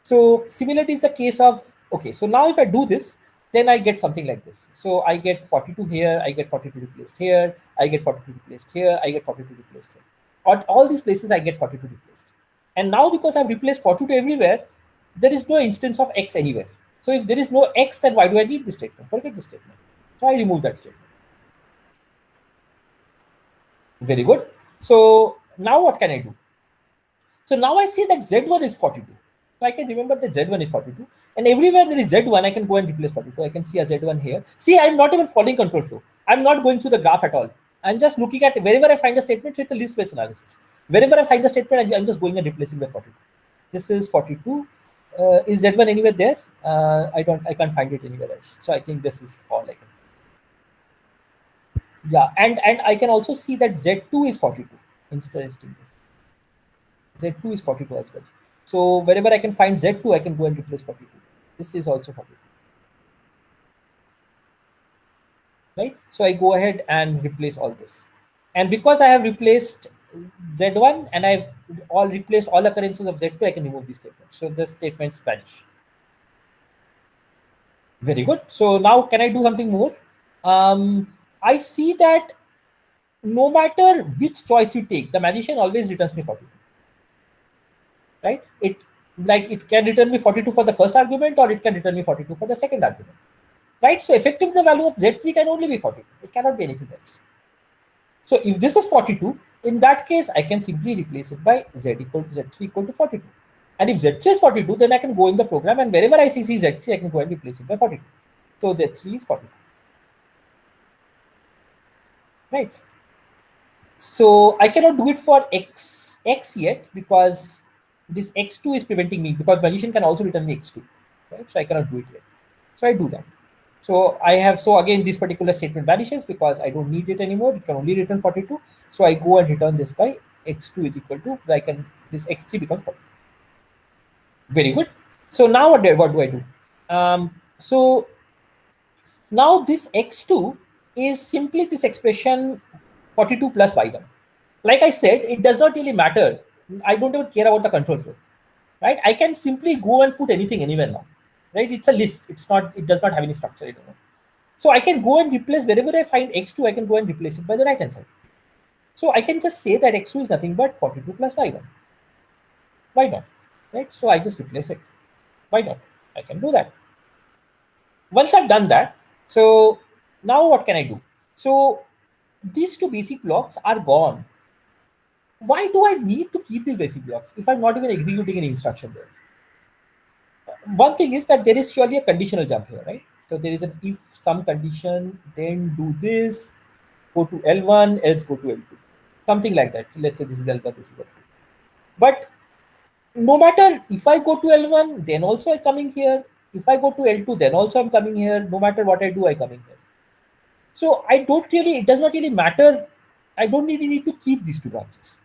So similarly is the case of, okay, so now if I do this, then I get something like this. So I get 42 here, I get 42 replaced here, I get 42 replaced here, I get 42 replaced here. At all these places I get 42 replaced. And now because I've replaced 42 everywhere, there is no instance of X anywhere. So if there is no X, then why do I need this statement? Forget this statement. So I remove that statement. Very good. So now what can I do? So now I see that Z1 is 42. So I can remember that Z1 is 42. And everywhere there is Z1, I can go and replace 42. I can see a Z1 here. See, I'm not even following control flow. I'm not going through the graph at all. I'm just looking at wherever I find a statement with the list based analysis. Wherever I find the statement, I'm just going and replacing by 42. This is 42. Is Z1 anywhere there? I can't find it anywhere else. So I think this is all I can. Yeah, and I can also see that Z2 is 42. Interesting. Z2 is 42 as well. So wherever I can find Z2, I can go and replace 42. This is also 42. Right? So I go ahead and replace all this. And because I have replaced Z1 and I've replaced all occurrences of Z2, I can remove these statements. So the statements vanish. Very good. So now can I do something more? I see that no matter which choice you take, the magician always returns me 42. Right? It can return me 42 for the first argument, or it can return me 42 for the second argument. Right? So effectively the value of Z3 can only be 42. It cannot be anything else. So if this is 42, in that case, I can simply replace it by Z3 equal to 42. And if Z3 is 42, then I can go in the program and wherever I see Z3, I can go and replace it by 42. So Z3 is 42. Right? So I cannot do it for X yet because this X2 is preventing me, because magician can also return me X2. Right? So I cannot do it yet. So I do that. So again, this particular statement vanishes because I don't need it anymore. It can only return 42. So I go and return this by X2 is equal to, this X3 becomes 42. Very good. So now what do I do? So now this X2 is simply this expression 42 plus Y1. Like I said, it does not really matter. I don't even care about the control flow. Right? I can simply go and put anything anywhere now. Right? It's a list. It does not have any structure anymore. So I can go and replace wherever I find X2, I can go and replace it by the right hand side. So I can just say that X2 is nothing but 42 plus Y1. Why not? Right? So I just replace it. Why not? I can do that. Once I've done that, so now what can I do? So these two basic blocks are gone. Why do I need to keep these basic blocks if I'm not even executing any instruction there? One thing is that there is surely a conditional jump here, right? So there is an if some condition, then do this, go to L1, else go to L2. Something like that. Let's say this is L1, this is L2. But no matter if I go to L1, then also I'm coming here. If I go to L2, then also I'm coming here. No matter what I do, I come in here. So it does not really matter. I don't really need to keep these two branches.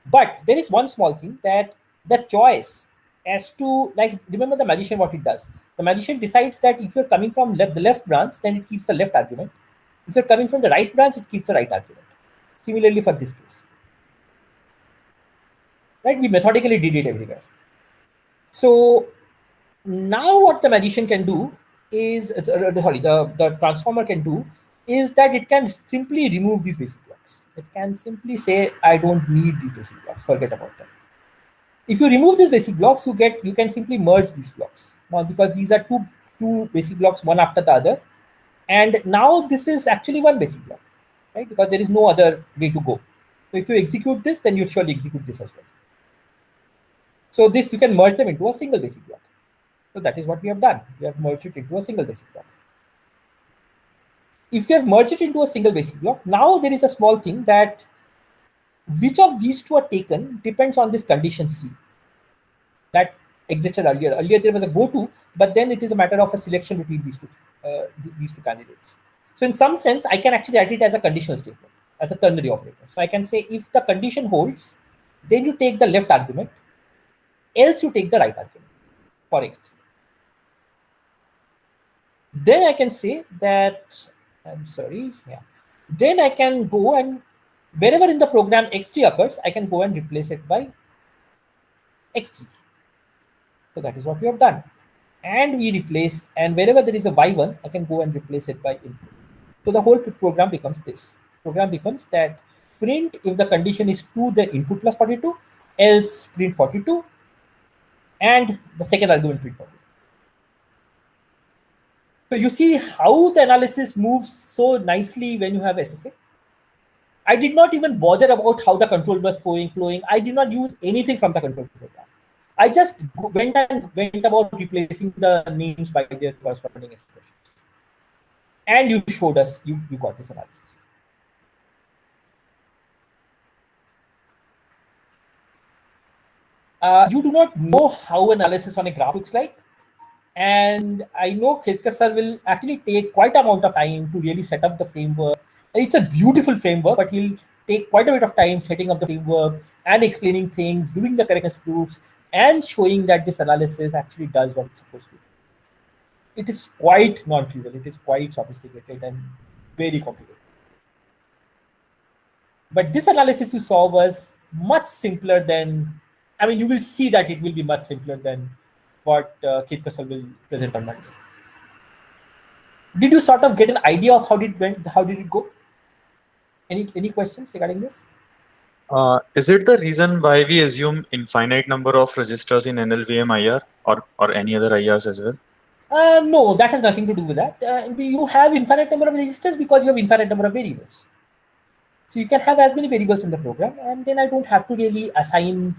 But there is one small thing, that the choice as to, remember the magician, what it does. The magician decides that if you're coming from the left branch, then it keeps the left argument. If you're coming from the right branch, it keeps the right argument. Similarly for this case. Right? We methodically did it everywhere. So now what the magician can do is, the transformer can do is that it can simply remove these basic blocks. It can simply say, I don't need these basic blocks, forget about them. If you remove these basic blocks, you can simply merge these blocks. Now, because these are two basic blocks, one after the other, and now this is actually one basic block, right? Because there is no other way to go. So if you execute this, then you surely execute this as well. So this, you can merge them into a single basic block. So that is what we have done. We have merged it into a single basic block. If you have merged it into a single basic block, now there is a small thing that which of these two are taken depends on this condition C that existed earlier. Earlier there was a go-to, but then it is a matter of a selection between these two candidates. So in some sense, I can actually write it as a conditional statement, as a ternary operator. So I can say if the condition holds, then you take the left argument, else you take the right argument for X3. Then I can say that, then I can go and wherever in the program X3 occurs, I can go and replace it by X3. So that is what we have done. And we replace, and wherever there is a y1, I can go and replace it by input. So the whole program becomes this. Program becomes that print if the condition is true, then input plus 42, else print 42, and the second argument print 42. So you see how the analysis moves so nicely when you have SSA. I did not even bother about how the control was flowing. I did not use anything from the control program. I just went about replacing the names by their corresponding expressions. And you showed us, you got this analysis. You do not know how analysis on a graph looks like. And I know Khedkar sir will actually take quite amount of time to really set up the framework. It's a beautiful framework, but he'll take quite a bit of time setting up the framework and explaining things, doing the correctness proofs, and showing that this analysis actually does what it's supposed to do. It is quite non-trivial. It is quite sophisticated and very complicated. But this analysis you saw was much simpler than, I mean, you will see that it will be much simpler than what Khedkar sir will present on Monday. Did you sort of get an idea of how did it go? Any questions regarding this? Is it the reason why we assume infinite number of registers in NLVM IR or any other IRs as well? No, that has nothing to do with that. You have infinite number of registers because you have infinite number of variables. So you can have as many variables in the program, and then I don't have to really assign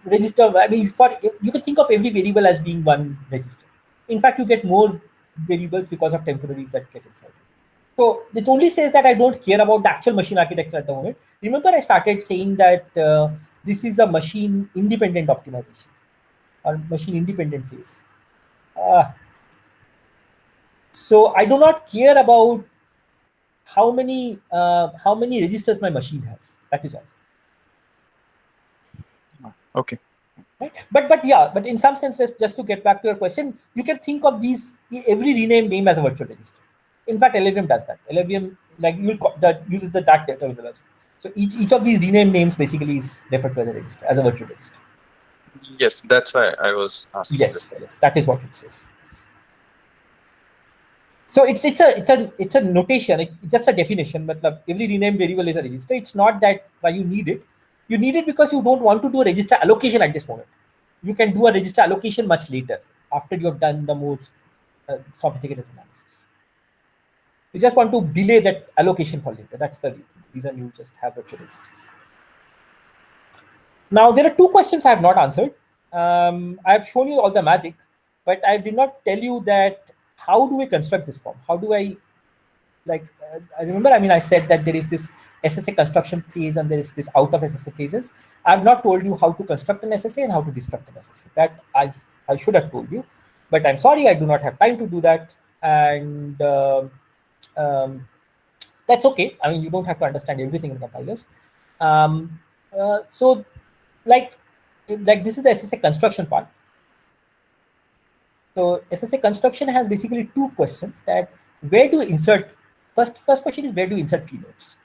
register. I mean, you can think of every variable as being one register. In fact, you get more variables because of temporaries that get inside. So it only says that I don't care about the actual machine architecture at the moment. Remember, I started saying that this is a machine independent optimization or machine independent phase. So I do not care about how many registers my machine has. That is all. Okay. Right? But in some senses, just to get back to your question, you can think of every renamed name as a virtual register. In fact, LLVM does that. LLVM uses that terminology. So each of these renamed names basically is referred to as a register, as a virtual register. Yes, that's why I was asking. Yes, that is what it says. So it's a notation. It's just a definition. But every renamed variable is a register. It's not that why you need it. You need it because you don't want to do a register allocation at this moment. You can do a register allocation much later after you have done the more sophisticated analysis. You just want to delay that allocation for later. That's the reason you just have virtual registers. Now, there are two questions I have not answered. I have shown you all the magic, but I did not tell you that how do we construct this form? How do I, I remember, I said that there is this SSA construction phase and there is this out of SSA phases. I have not told you how to construct an SSA and how to destruct an SSA. That I should have told you, but I'm sorry, I do not have time to do that. And that's okay. I mean, you don't have to understand everything in compilers. So like this is the SSA construction part. So SSA construction has basically two questions: that where do you insert? First question is, where do you insert field nodes?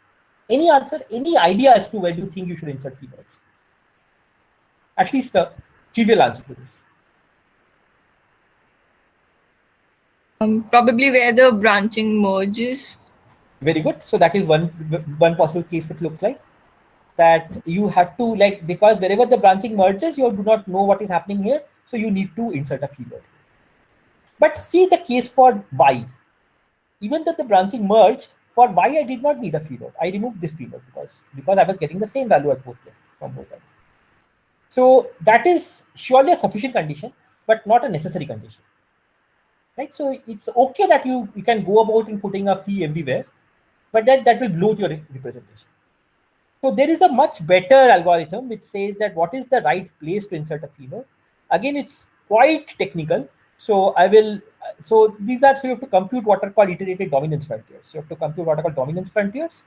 Any answer? Any idea as to where do you think you should insert field nodes? At least a trivial answer to this. Probably where the branching merges. Very good. So that is one possible case. It looks like that you have to because wherever the branching merges, you do not know what is happening here, so you need to insert a field node. But see the case for Y. Even though the branching merged, for Y I did not need a field node. I removed this field node because I was getting the same value at both places from both ends. So that is surely a sufficient condition, but not a necessary condition. Right? So it's okay that you can go about in putting a phi everywhere, but that will bloat your representation. So there is a much better algorithm which says that what is the right place to insert a phi node. Again, it's quite technical. So you have to compute what are called iterated dominance frontiers. You have to compute what are called dominance frontiers.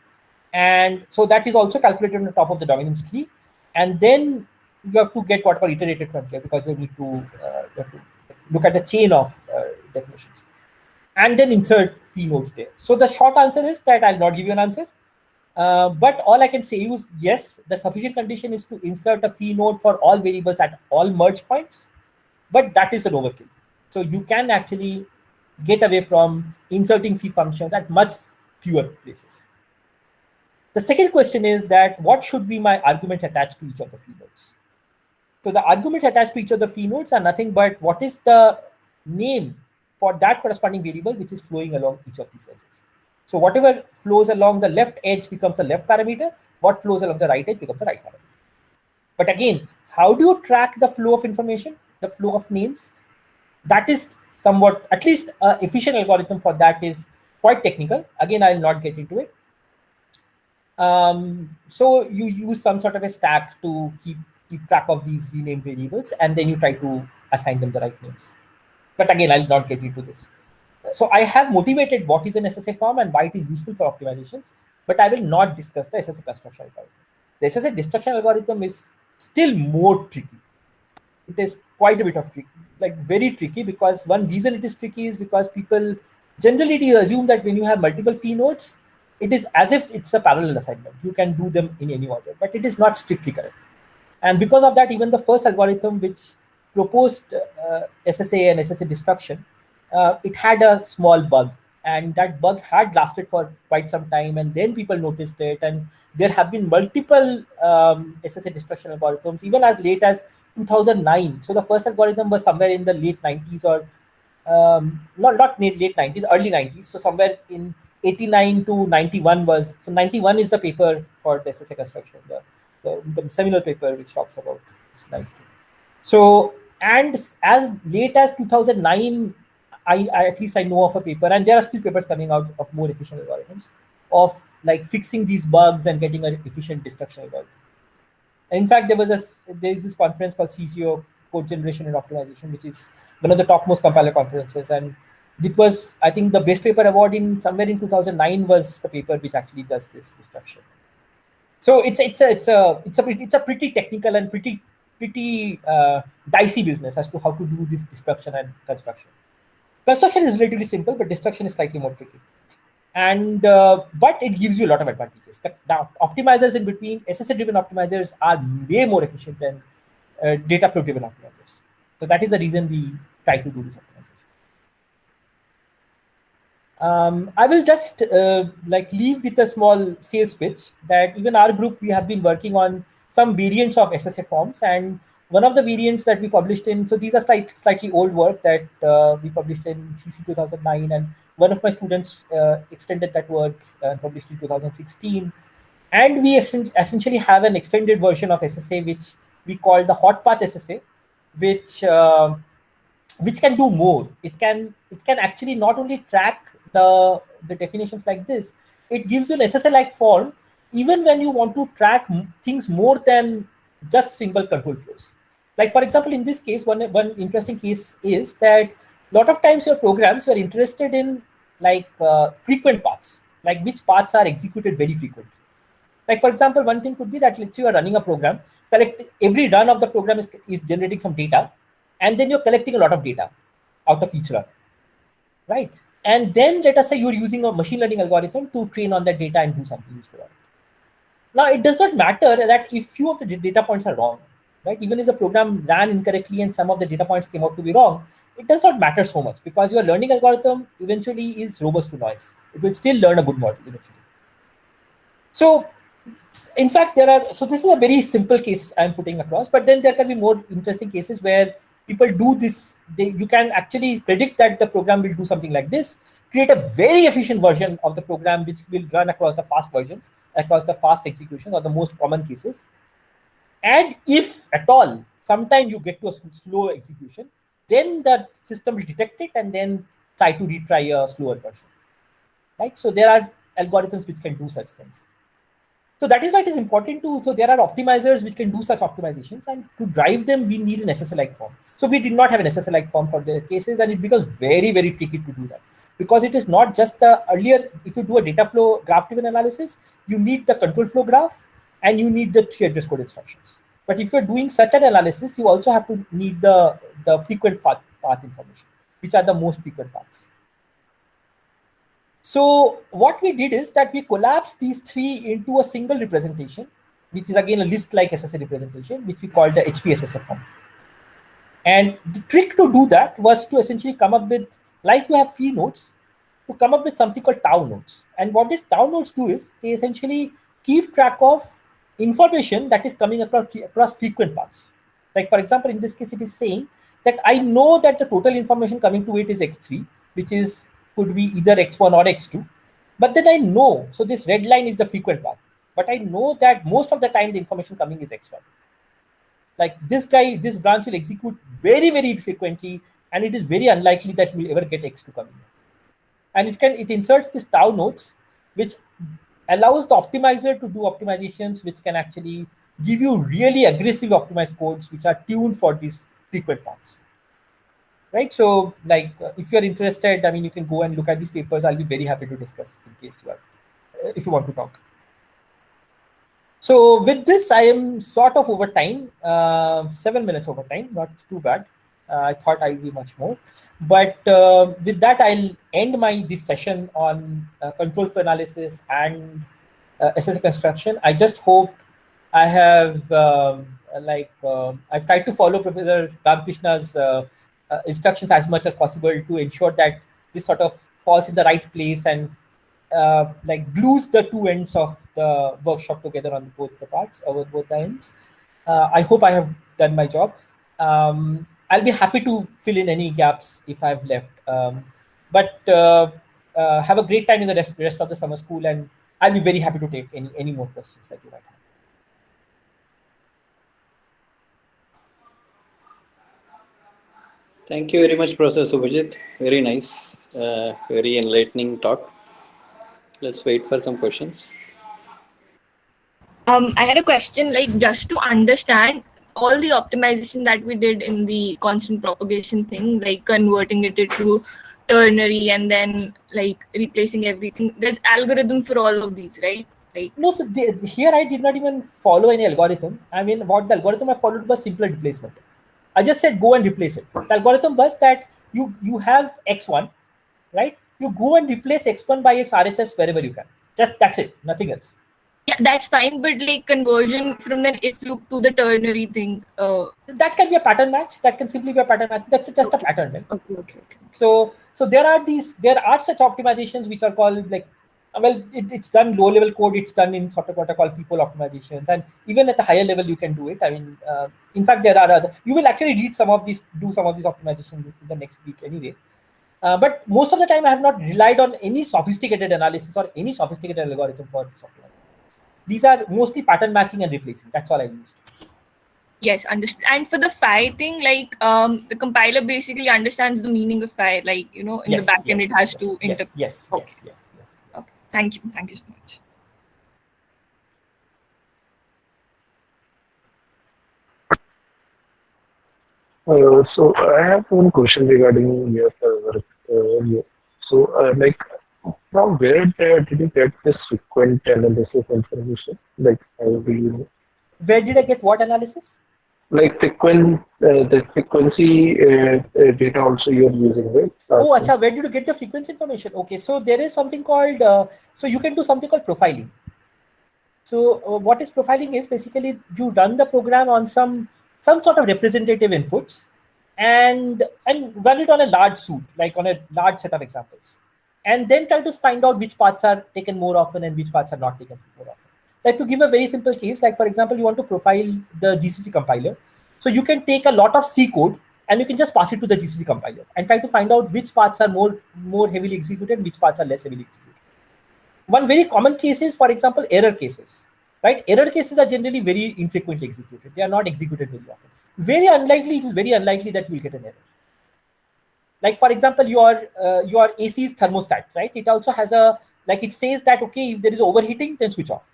And so that is also calculated on the top of the dominance tree. And then you have to get what are called iterated frontier because you need to, look at the chain of definitions and then insert phi nodes there. So the short answer is that I'll not give you an answer. But all I can say is, yes, the sufficient condition is to insert a phi node for all variables at all merge points. but that is an overkill. So you can actually get away from inserting fee functions at much fewer places. The second question is that what should be my arguments attached to each of the fee nodes? So the arguments attached to each of the fee nodes are nothing but what is the name for that corresponding variable which is flowing along each of these edges. So whatever flows along the left edge becomes the left parameter, what flows along the right edge becomes the right parameter. But again, how do you track the flow of information, the flow of names? That is somewhat, at least efficient algorithm for that is quite technical. Again, I will not get into it. So you use some sort of a stack to keep track of these renamed variables, and then you try to assign them the right names. But again, I'll not get into this. So I have motivated what is an SSA form and why it is useful for optimizations, but I will not discuss the SSA construction algorithm. The SSA destruction algorithm is still more tricky. It is quite a bit of tricky, like very tricky, because one reason it is tricky is because people generally assume that when you have multiple fee nodes, it is as if it's a parallel assignment. You can do them in any order, but it is not strictly correct. And because of that, even the first algorithm which proposed SSA and SSA destruction, it had a small bug, and that bug had lasted for quite some time, and then people noticed it, and there have been multiple SSA destruction algorithms even as late as 2009. So the first algorithm was somewhere in the late 90s, or not late 90s, early 90s. So somewhere in 89 to 91 was, so 91 is the paper for the SSA construction, the seminal paper which talks about this nice thing. So, and as late as 2009, I at least I know of a paper, and there are still papers coming out of more efficient algorithms of like fixing these bugs and getting an efficient destruction algorithm. And in fact, there is this conference called CGO, Code Generation and Optimization, which is one of the topmost compiler conferences, and it was, I think, the best paper award in somewhere in 2009 was the paper which actually does this destruction. So it's a pretty technical and pretty dicey business as to how to do this destruction and construction. Construction is relatively simple, but destruction is slightly more tricky. And but it gives you a lot of advantages. The optimizers in between, SSA-driven optimizers are way more efficient than data flow-driven optimizers. So that is the reason we try to do this optimization. I will just like leave with a small sales pitch that even our group, we have been working on some variants of SSA forms, and one of the variants that we published in, so these are slightly old work that we published in CC 2009, and one of my students extended that work and published in 2016. And we essentially have an extended version of SSA, which we call the hot path SSA, which can do more. It can actually not only track the definitions like this, it gives you an SSA-like form, even when you want to track things more than just single control flows. Like for example, in this case, one interesting case is that a lot of times your programs were interested in like frequent paths, like which paths are executed very frequently. Like for example, one thing could be that let's say you are running a program, every run of the program is generating some data, and then you're collecting a lot of data out of each run, right? And then let us say you're using a machine learning algorithm to train on that data and do something useful on it. Now, it does not matter that if few of the data points are wrong, right? Even if the program ran incorrectly and some of the data points came out to be wrong, it does not matter so much because your learning algorithm eventually is robust to noise. It will still learn a good model eventually. So, in fact, so this is a very simple case I'm putting across, but then there can be more interesting cases where people do this. You can actually predict that the program will do something like this, create a very efficient version of the program which will run across the fast versions, across the fast execution or the most common cases. And if at all, sometime you get to a slow execution, then the system will detect it and then try to retry a slower version. Right? So there are algorithms which can do such things. So that is why it is important so there are optimizers which can do such optimizations, and to drive them, we need an SSA-like form. So we did not have an SSA-like form for the cases, and it becomes very, very tricky to do that. Because it is not just earlier, if you do a data flow graph-driven analysis, you need the control flow graph and you need the 3 address code instructions. But if you're doing such an analysis, you also have to need the frequent path information, which are the most frequent paths. So what we did is that we collapsed these 3 into a single representation, which is again a list-like SSA representation, which we call the HPSSA form. And the trick to do that was to essentially come up with, like you have phi nodes, to come up with something called tau nodes. And what these tau nodes do is they essentially keep track of information that is coming across frequent paths. Like for example, in this case, it is saying that I know that the total information coming to it is x3, which is could be either x1 or x2. But then I know, so this red line is the frequent path. But I know that most of the time the information coming is x1. Like this branch will execute very, very infrequently, and it is very unlikely that you will ever get x2 coming in. And it inserts these tau nodes, which allows the optimizer to do optimizations which can actually give you really aggressive optimized codes which are tuned for these frequent paths. Right? So like if you're interested, I mean, you can go and look at these papers. I'll be very happy to discuss in case you are, if you want to talk. So with this, I am sort of over time, 7 minutes over time, not too bad. I thought I would be much more. But with that, I'll end this session on control flow analysis and SSA construction. I just hope I have, I've tried to follow Professor Ramakrishna's instructions as much as possible to ensure that this sort of falls in the right place and glues the two ends of the workshop together on both the parts, over both the ends. I hope I have done my job. I'll be happy to fill in any gaps if I've left. But have a great time in the rest of the summer school, and I'll be very happy to take any more questions that you might have. Thank you very much, Professor Subhajit. Very nice, very enlightening talk. Let's wait for some questions. I had a question, like just to understand all the optimization that we did in the constant propagation thing, like converting it into ternary and then like replacing everything. There's algorithm for all of these, right? Like no, so here I did not even follow any algorithm. I mean, what the algorithm I followed was simpler replacement. I just said go and replace it. The algorithm was that you have x1, right? You go and replace x1 by its RHS wherever you can. That's it, nothing else. yeah, that's fine, but like conversion from an if loop to the ternary thing. That can be a pattern match. That can simply be a pattern match. That's just a pattern, right? Okay. So there are such optimizations which are called like, well, it's done low level code. It's done in sort of what are called people optimizations, and even at the higher level you can do it. I mean, in fact, there are other. You will actually do some of these optimizations in the next week anyway. But most of the time, I have not relied on any sophisticated analysis or any sophisticated algorithm for this optimization. These are mostly pattern matching and replacing. That's all I used. Yes, understood. And for the phi thing, like the compiler basically understands the meaning of phi, like in the backend it has to interpret. Yes. Okay. Thank you so much. So I have one question regarding your work. From where did you get this frequent analysis information? Like, how do you know? Where did I get what analysis? Like the frequency data also you're using, right? Oh, acha, where did you get the frequency information? Okay, so there is something called, so you can do something called profiling. So what is profiling is basically you run the program on some sort of representative inputs and run it on a large suite, like on a large set of examples. And then try to find out which parts are taken more often and which parts are not taken more often. Like to give a very simple case, like for example, you want to profile the GCC compiler. So you can take a lot of C code and you can just pass it to the GCC compiler and try to find out which parts are more heavily executed, which parts are less heavily executed. One very common case is, for example, error cases, right? Error cases are generally very infrequently executed. They are not executed very often. It is very unlikely that you will get an error. Like for example, your AC's thermostat, right? It also has it says that, okay, if there is overheating, then switch off,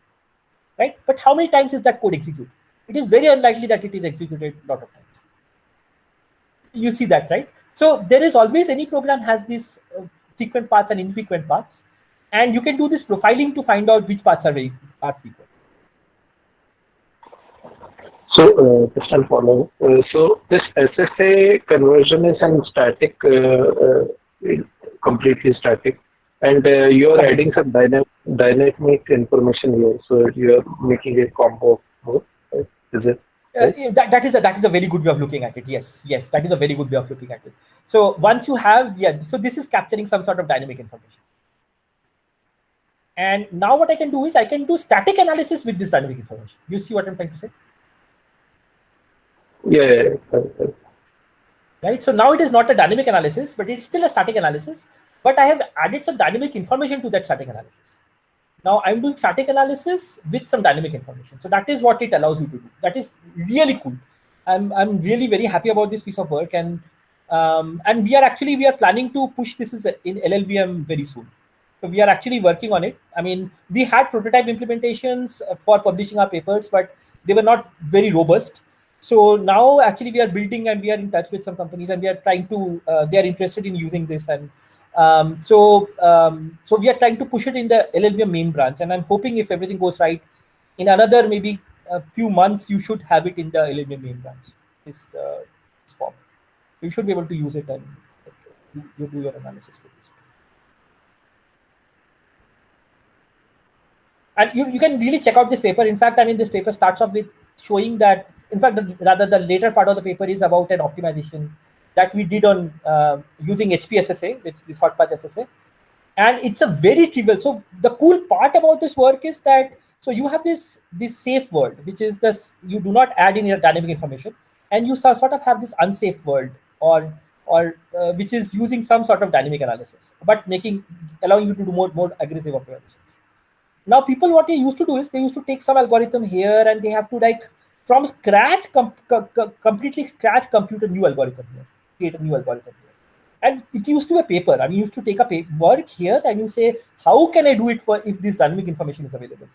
right? But how many times is that code executed? It is very unlikely that it is executed a lot of times. You see that, right? So there is always, any program has these frequent paths and infrequent paths, and you can do this profiling to find out which paths are frequent. So just I'll follow. So this SSA conversion is in static, completely static, and you're adding some dynamic information here. So you're making a combo of both, right? Is it? right? That is a very good way of looking at it. Yes, that is a very good way of looking at it. So once you have, so this is capturing some sort of dynamic information. And now what I can do is I can do static analysis with this dynamic information. You see what I'm trying to say? Yeah. Right. So now it is not a dynamic analysis, but it's still a static analysis. But I have added some dynamic information to that static analysis. Now I'm doing static analysis with some dynamic information. So that is what it allows you to do. That is really cool. I'm really very happy about this piece of work, and we are planning to push this in LLVM very soon. So we are actually working on it. I mean, we had prototype implementations for publishing our papers, but they were not very robust. So now actually we are building, and we are in touch with some companies, and we are trying to, they are interested in using this. And so we are trying to push it in the LLVM main branch. And I'm hoping if everything goes right, in another maybe a few months, you should have it in the LLVM main branch, this form. You should be able to use it, and you do your analysis with this. And you can really check out this paper. In fact, I mean, this paper starts off with showing that, in fact, the later part of the paper is about an optimization that we did on using HPSSA, which is Hot Path SSA. And it's a very trivial. So the cool part about this work is that, so you have this safe world, which is this, you do not add in your dynamic information, and you sort of have this unsafe world, or which is using some sort of dynamic analysis, but allowing you to do more aggressive optimizations. Now, people, what they used to do is they used to take some algorithm here, and they have to, like, from scratch, completely scratch, compute a new algorithm here, create a new algorithm here. And it used to be a paper. I mean, you used to take a work here, and you say, how can I do it if this dynamic information is available?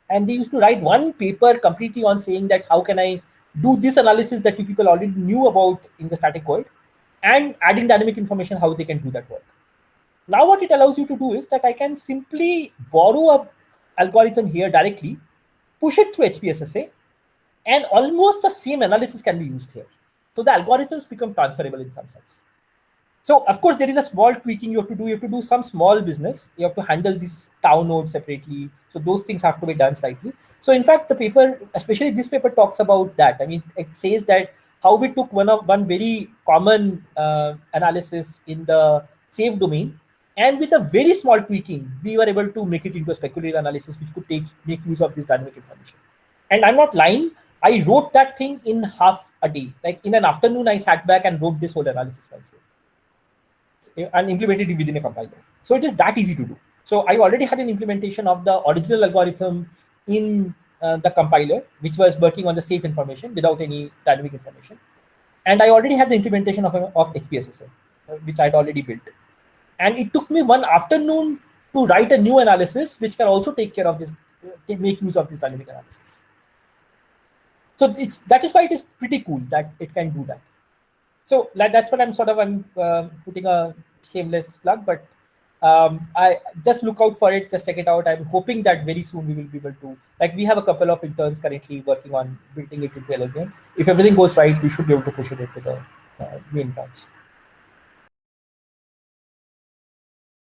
And they used to write one paper completely on saying that how can I do this analysis that you people already knew about in the static world, and adding dynamic information, how they can do that work. Now what it allows you to do is that I can simply borrow an algorithm here directly, push it through HPSSA, and almost the same analysis can be used here. So the algorithms become transferable in some sense. So of course, there is a small tweaking you have to do. You have to do some small business. You have to handle this tau node separately. So those things have to be done slightly. So in fact, the paper, especially this paper, talks about that. I mean, it says that how we took one very common analysis in the safe domain, and with a very small tweaking, we were able to make it into a speculative analysis, which could make use of this dynamic information. And I'm not lying. I wrote that thing in half a day. Like in an afternoon, I sat back and wrote this whole analysis myself and implemented it within a compiler. So it is that easy to do. So I already had an implementation of the original algorithm in the compiler, which was working on the safe information without any dynamic information. And I already had the implementation of HPSSA, which I'd already built. And it took me one afternoon to write a new analysis, which can also take care of this, make use of this dynamic analysis. So that is why it is pretty cool that it can do that. So that's what I'm putting a shameless plug, but I just look out for it, just check it out. I'm hoping that very soon we will be able to, like, we have a couple of interns currently working on building it into LLVM. If everything goes right, we should be able to push it into the main branch.